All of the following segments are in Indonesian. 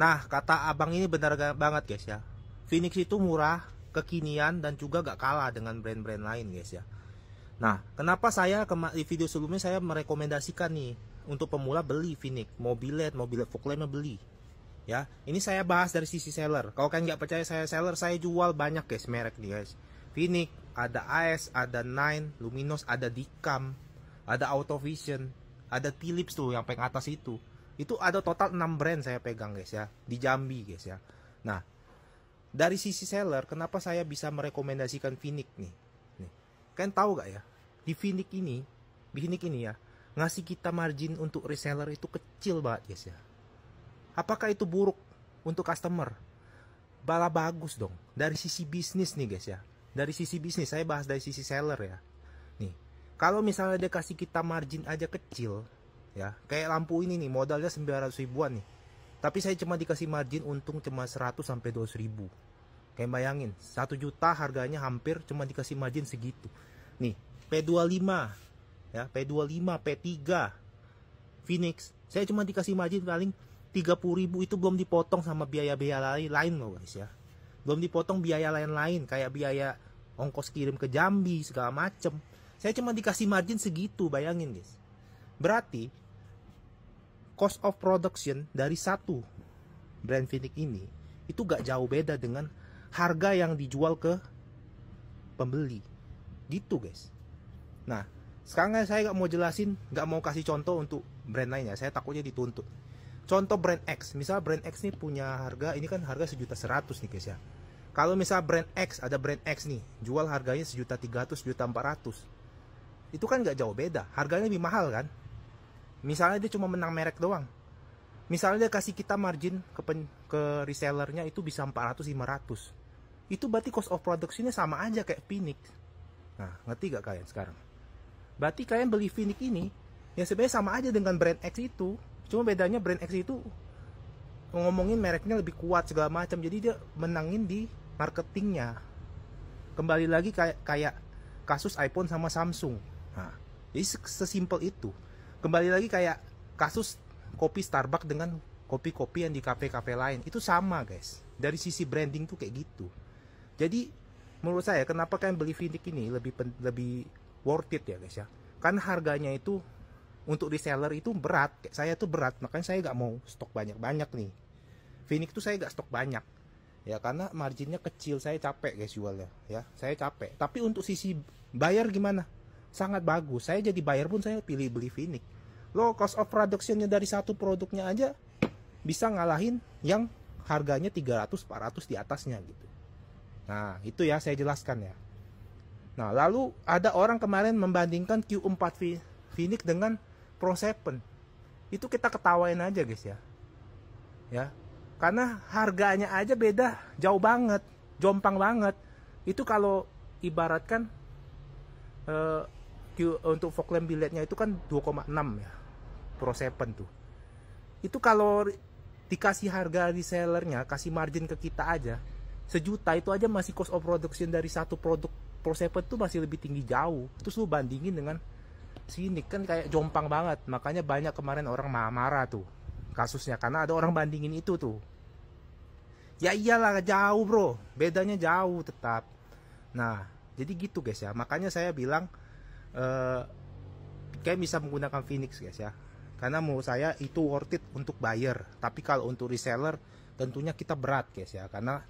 Nah, kata abang ini benar banget guys ya. Phoenix itu murah, kekinian, dan juga gak kalah dengan brand-brand lain guys ya. Nah, kenapa saya di video sebelumnya saya merekomendasikan nih untuk pemula beli Phoenix, mobilet Foclaimnya beli. Ya, ini saya bahas dari sisi seller. Kalau kalian nggak percaya saya seller, saya jual banyak guys merek nih guys. Phoenix, ada AS, ada Nine, Luminos, ada Dicam, ada Autovision, ada Philips tuh yang paling atas itu. Itu ada total 6 brand saya pegang guys ya, di Jambi guys ya. Nah, dari sisi seller, kenapa saya bisa merekomendasikan Phoenix nih? Kalian tahu gak ya? Di Phoenix ini ya, ngasih kita margin untuk reseller itu kecil banget guys ya. Apakah itu buruk untuk customer? Malah bagus dong. Dari sisi bisnis nih guys ya. Dari sisi bisnis, saya bahas dari sisi seller ya. Nih, kalau misalnya dia kasih kita margin aja kecil, ya, kayak lampu ini nih, modalnya 900 ribuan nih. Tapi saya cuma dikasih margin untung cuma 100 sampai 200 ribu. Kayak bayangin, 1 juta harganya hampir cuma dikasih margin segitu. Nih, P25, ya, P25, P3, Phoenix, saya cuma dikasih margin paling 30 ribu, itu belum dipotong sama biaya-biaya lain loh guys ya. Belum dipotong biaya lain-lain kayak biaya ongkos kirim ke Jambi segala macem. Saya cuma dikasih margin segitu, bayangin guys. Berarti cost of production dari satu brand Phoenix ini itu gak jauh beda dengan harga yang dijual ke pembeli. Gitu guys. Nah, sekarang saya gak mau jelasin, gak mau kasih contoh untuk brand lainnya. Saya takutnya dituntut. Contoh brand X, misal brand X nih punya harga, ini kan harga 1.100.000 nih guys ya. Kalau misal brand X, ada brand X nih, jual harganya 1.300.000, 1.400.000. Itu kan gak jauh beda, harganya lebih mahal kan. Misalnya dia cuma menang merek doang. Misalnya dia kasih kita margin ke resellernya itu bisa 400-500. Itu berarti cost of productionnya sama aja kayak Phoenix. Nah, ngerti gak kalian sekarang? Berarti kalian beli Phoenix ini, ya sebenarnya sama aja dengan brand X itu. Cuma bedanya brand X itu ngomongin mereknya lebih kuat segala macam, jadi dia menangin di marketingnya. Kembali lagi kayak kasus iPhone sama Samsung. Nah, jadi sesimpel itu. Kembali lagi kayak kasus kopi Starbucks dengan kopi-kopi yang di kafe-kafe lain, itu sama guys. Dari sisi branding tuh kayak gitu. Jadi menurut saya kenapa kalian beli Phoenix ini lebih worth it ya guys ya. Kan harganya itu untuk reseller itu berat, kayak saya tuh berat, makanya saya gak mau stok banyak-banyak nih. Phoenix tuh saya gak stok banyak, ya karena marginnya kecil, saya capek guys jualnya, ya saya capek. Tapi untuk sisi bayar gimana? Sangat bagus. Saya jadi bayar pun saya pilih beli Phoenix. Low cost of productionnya dari satu produknya aja bisa ngalahin yang harganya 300-400 di atasnya gitu. Nah itu ya saya jelaskan ya. Nah lalu ada orang kemarin membandingkan Q4 Phoenix dengan Pro 7. Itu kita ketawain aja guys ya. Ya. Karena harganya aja beda jauh banget, jompang banget. Itu kalau ibaratkan untuk fog lamp billetnya itu kan 2,6 ya. Pro 7 tuh. Itu kalau dikasih harga resellernya, kasih margin ke kita aja 1 juta, itu aja masih cost of production dari satu produk Pro 7 tuh masih lebih tinggi jauh. Terus lu bandingin dengan sini kan kayak jompang banget. Makanya banyak kemarin orang marah tuh kasusnya, karena ada orang bandingin itu tuh. Ya iyalah jauh bro, bedanya jauh tetap. Nah jadi gitu guys ya. Makanya saya bilang kayak bisa menggunakan Phoenix guys ya, karena menurut saya itu worth it untuk buyer. Tapi kalau untuk reseller tentunya kita berat guys ya, karena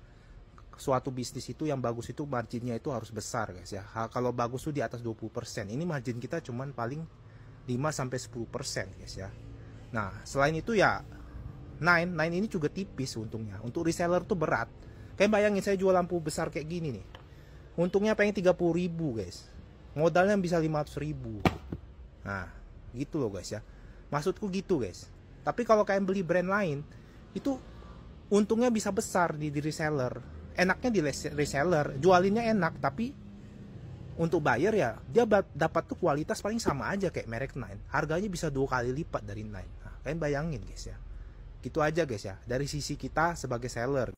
suatu bisnis itu yang bagus itu marginnya itu harus besar guys ya. Kalau bagus tuh di atas 20%. Ini margin kita cuman paling 5-10% guys ya. Nah selain itu ya Nine ini juga tipis untungnya. Untuk reseller tuh berat. Kayak bayangin saya jual lampu besar kayak gini nih, untungnya pengen 30 ribu guys, modalnya bisa 500 ribu. Nah gitu loh guys ya, maksudku gitu guys. Tapi kalau kalian beli brand lain itu untungnya bisa besar di reseller. Enaknya di reseller, jualinnya enak, tapi untuk buyer ya dia dapat tuh kualitas paling sama aja kayak merek Nine. Harganya bisa 2 kali lipat dari Nine. Nah, kalian bayangin guys ya. Gitu aja guys ya, dari sisi kita sebagai seller.